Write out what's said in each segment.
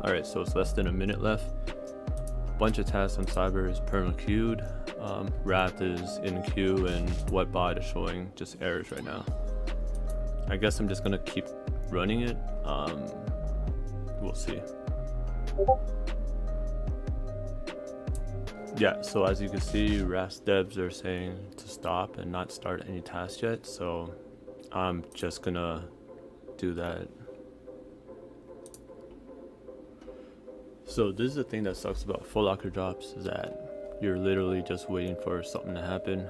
Alright, so it's less than a minute left. Bunch of tasks on Cyber is perma-queued. Wrath is in queue, and Whatbot is showing just errors right now. I guess I'm just gonna keep running it. We'll see. Yeah, so as you can see, Wrath's devs are saying to stop and not start any tasks yet, so I'm just gonna do that. So this is the thing that sucks about full locker drops, is that you're literally just waiting for something to happen.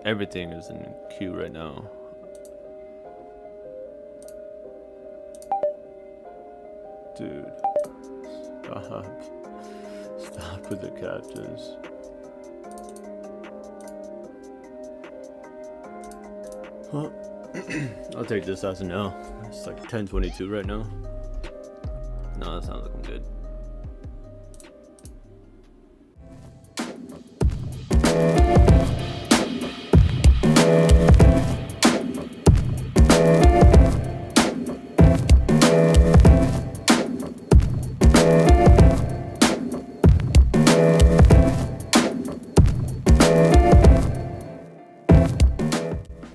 Everything is in queue right now. Dude, stop with the captures. Well, I'll take this as an L. It's like 10:22 right now. No, that's not looking good.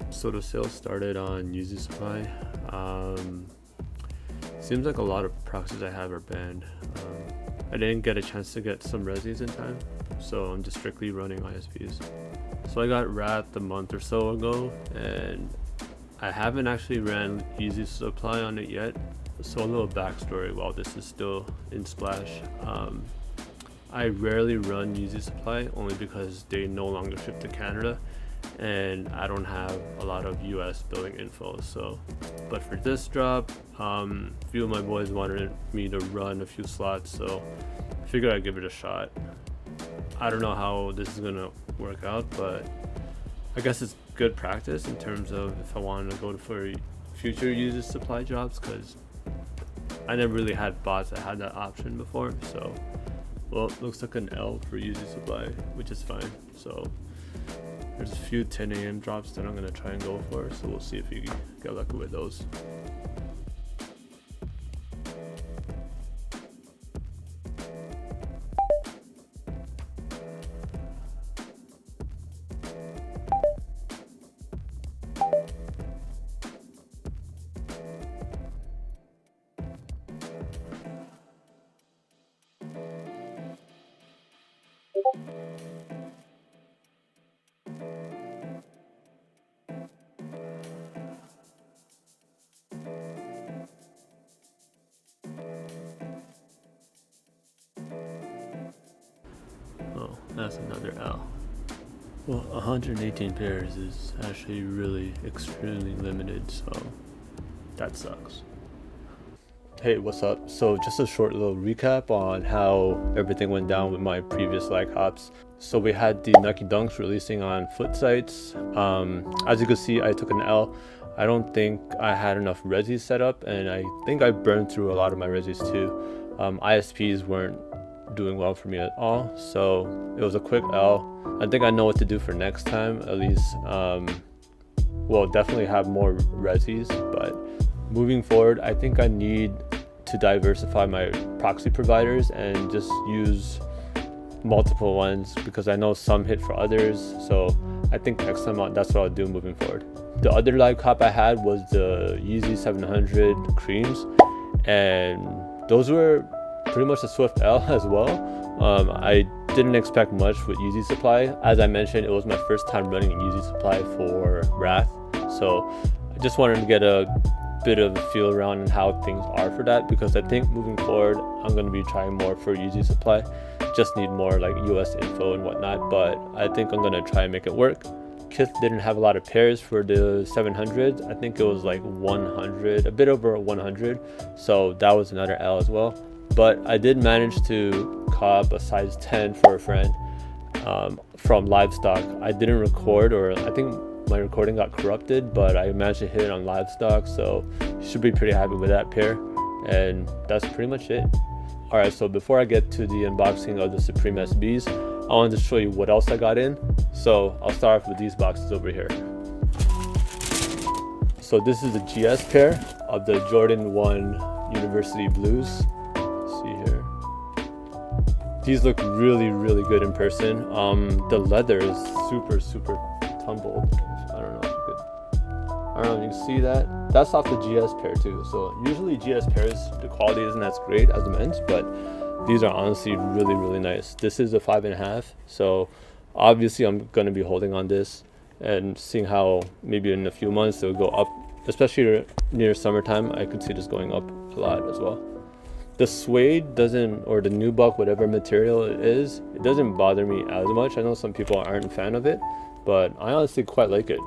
So the sale started on UZ Supply. Seems like a lot of proxies I have are banned. I didn't get a chance to get some resis in time, so I'm just strictly running ISPs. So I got Wrath a month or so ago, and I haven't actually ran Easy Supply on it yet. So a little backstory while this is still in Splash. I rarely run Easy Supply only because they no longer ship to Canada, and I don't have a lot of US billing info. So, but for this drop, a few of my boys wanted me to run a few slots, so I figured I'd give it a shot. I don't know how this is gonna work out, but I guess it's good practice in terms of if I wanted to go for future user supply jobs, because I never really had bots that had that option before. So, well, it looks like an L for user supply, which is fine. So there's a few 10 a.m. drops that I'm gonna try and go for, so we'll see if you get lucky with those. Oh, that's another L. Well, 118 pairs is actually really extremely limited, so that sucks. Hey, what's up? So just a short little recap on how everything went down with my previous lag hops. So we had the Nike Dunks releasing on foot sites. As you can see, I took an L. I don't think I had enough resis set up, and I think I burned through a lot of my resis too. ISPs weren't doing well for me at all, so it was a quick L. I think I know what to do for next time, at least. Well, definitely have more resis, but moving forward, I think I need to diversify my proxy providers and just use multiple ones, because I know some hit for others. So I think next time that's what I'll do moving forward. The other live cop I had was the Yeezy 700 creams, and those were pretty much a swift L as well. I didn't expect much with Yeezy Supply. As I mentioned, it was my first time running Yeezy Supply for Wrath, so I just wanted to get a bit of a feel around and how things are for that, because I think moving forward I'm going to be trying more for Yeezy Supply. Just need more like US info and whatnot, but I think I'm going to try and make it work. Kith didn't have a lot of pairs for the 700s. I think it was like 100, a bit over 100, so that was another L as well. But I did manage to cop a size 10 for a friend from Livestock. I didn't record, or I think my recording got corrupted, but I managed to hit it on Livestock, so should be pretty happy with that pair. And that's pretty much it. Alright, so before I get to the unboxing of the Supreme SBs, I wanted to show you what else I got in. So I'll start off with these boxes over here. So this is the GS pair of the Jordan 1 University Blues. See here. These look really good in person. The leather is super tumbled. I don't know if you can see that. That's off the GS pair too. So usually GS pairs, the quality isn't as great as the men's, but these are honestly really nice. This is a 5.5, so obviously I'm gonna be holding on this and seeing how maybe in a few months it'll go up, especially near summertime. I could see this going up a lot as well. The suede doesn't, or the nubuck, whatever material it is, it doesn't bother me as much. I know some people aren't a fan of it, but I honestly quite like it.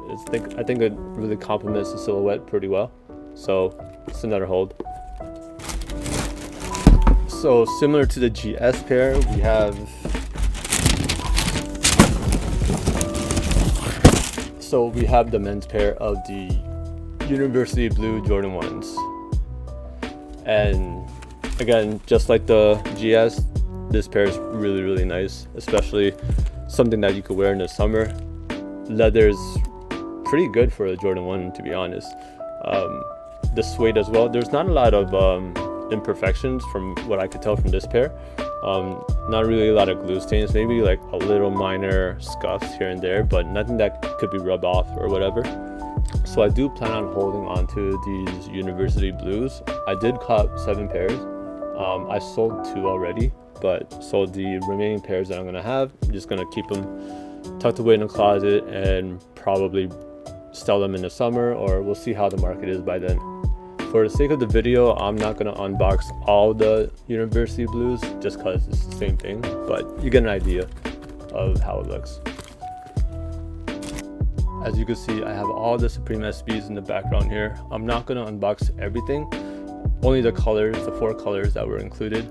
I think it really complements the silhouette pretty well. So it's another hold. So similar to the GS pair, we have the men's pair of the University Blue Jordan 1s. And again, just like the GS, this pair is really nice, especially something that you could wear in the summer. Leather's pretty good for a Jordan 1, to be honest. The suede as well, there's not a lot of imperfections from what I could tell from this pair. Not really a lot of glue stains, maybe like a little minor scuffs here and there, but nothing that could be rubbed off or whatever. So I do plan on holding on to these University Blues. I did cop 7 pairs. I sold 2 already, but so the remaining pairs that I'm gonna have, I'm just gonna keep them tucked away in the closet and probably sell them in the summer, or we'll see how the market is by then. For the sake of the video, I'm not gonna unbox all the University Blues just because it's the same thing, but you get an idea of how it looks. As you can see, I have all the Supreme SBs in the background here. I'm not gonna unbox everything, only the colors, the 4 colors that were included.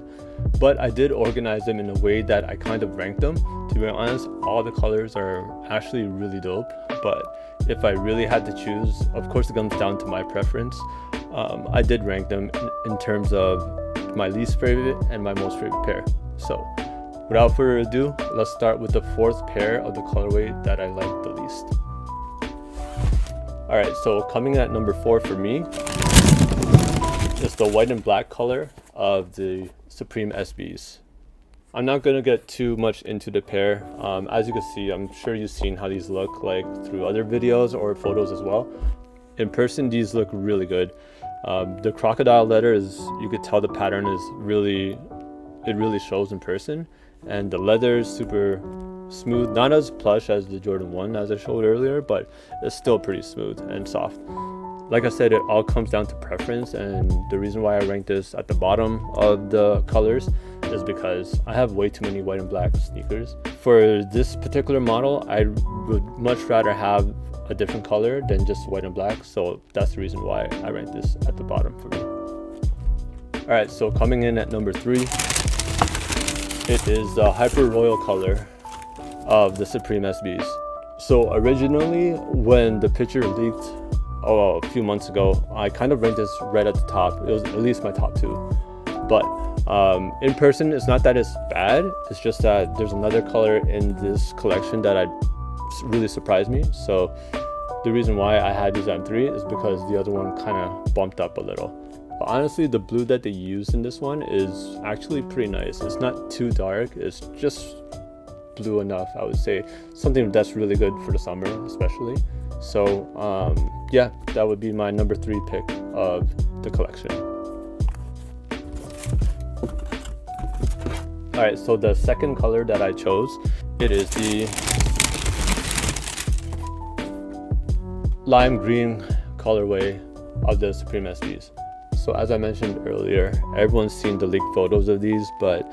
But I did organize them in a way that I kind of ranked them. To be honest, all the colors are actually really dope, but if I really had to choose, of course it comes down to my preference. I did rank them in terms of my least favorite and my most favorite pair. So without further ado, let's start with the 4th pair of the colorway that I like the least. Alright, so coming at number 4 for me is the white and black color of the Supreme SBs. I'm not going to get too much into the pair. As you can see, I'm sure you've seen how these look like through other videos or photos as well. In person, these look really good. The crocodile leather is, you could tell the pattern is really shows in person, and the leather is super smooth, not as plush as the Jordan 1 as I showed earlier, but it's still pretty smooth and soft. Like I said, it all comes down to preference, and the reason why I rank this at the bottom of the colors is because I have way too many white and black sneakers. For this particular model, I would much rather have a different color than just white and black, so that's the reason why I rank this at the bottom for me. Alright, so coming in at number 3, it is the Hyper Royal color of the Supreme SBs. So originally, when the picture leaked a few months ago, I kind of ranked this right at the top. It was at least my top 2. But in person, it's not that it's bad, it's just that there's another color in this collection that really surprised me. So the reason why I had these on 3 is because the other one kind of bumped up a little. But honestly, the blue that they used in this one is actually pretty nice. It's not too dark, it's just blue enough, I would say. Something that's really good for the summer, especially. So yeah, that would be my number 3 pick of the collection. Alright, so the second color that I chose, it is the lime green colorway of the Supreme SBs. So as I mentioned earlier, everyone's seen the leaked photos of these, but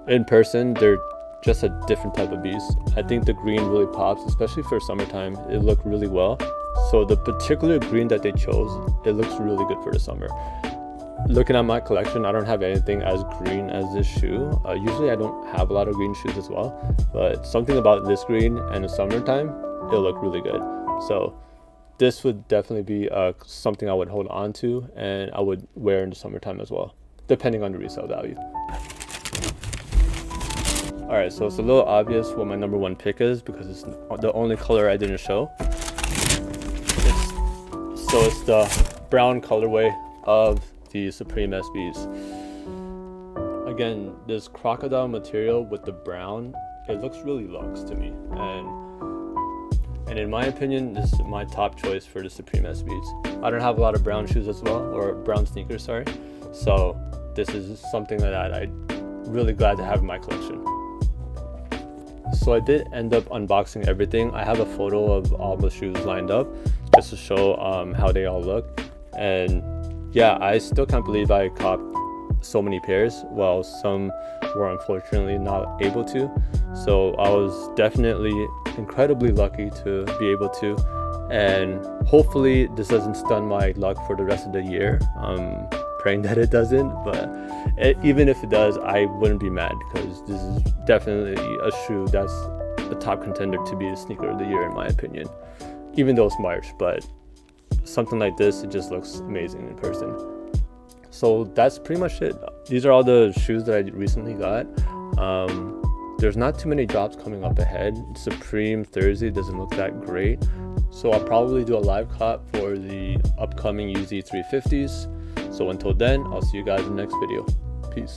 in person, they're just a different type of beast. I think the green really pops, especially for summertime. It looked really well. So the particular green that they chose, it looks really good for the summer. Looking at my collection, I don't have anything as green as this shoe. Usually I don't have a lot of green shoes as well, but something about this green and the summertime, it'll look really good. So this would definitely be something I would hold on to, and I would wear in the summertime as well, depending on the resale value. Alright, so it's a little obvious what my number one pick is because it's the only color I didn't show. It's the brown colorway of the Supreme SBs. Again, this crocodile material with the brown, it looks really luxe to me, and in my opinion, this is my top choice for the Supreme SBs. I don't have a lot of brown shoes as well, or brown sneakers, sorry. So this is something that I'm really glad to have in my collection. So I did end up unboxing everything. I have a photo of all the shoes lined up just to show how they all look. And yeah, I still can't believe I copped so many pairs, while some were unfortunately not able to. So I was definitely incredibly lucky to be able to, and hopefully this doesn't stun my luck for the rest of the year. I'm praying that it doesn't, but even if it does, I wouldn't be mad because this is definitely a shoe that's a top contender to be the sneaker of the year in my opinion, even though it's March. But something like this, it just looks amazing in person. So that's pretty much it. These are all the shoes that I recently got. There's not too many drops coming up ahead. Supreme Thursday doesn't look that great, so I'll probably do a live cop for the upcoming UZ350s. So until then, I'll see you guys in the next video. Peace.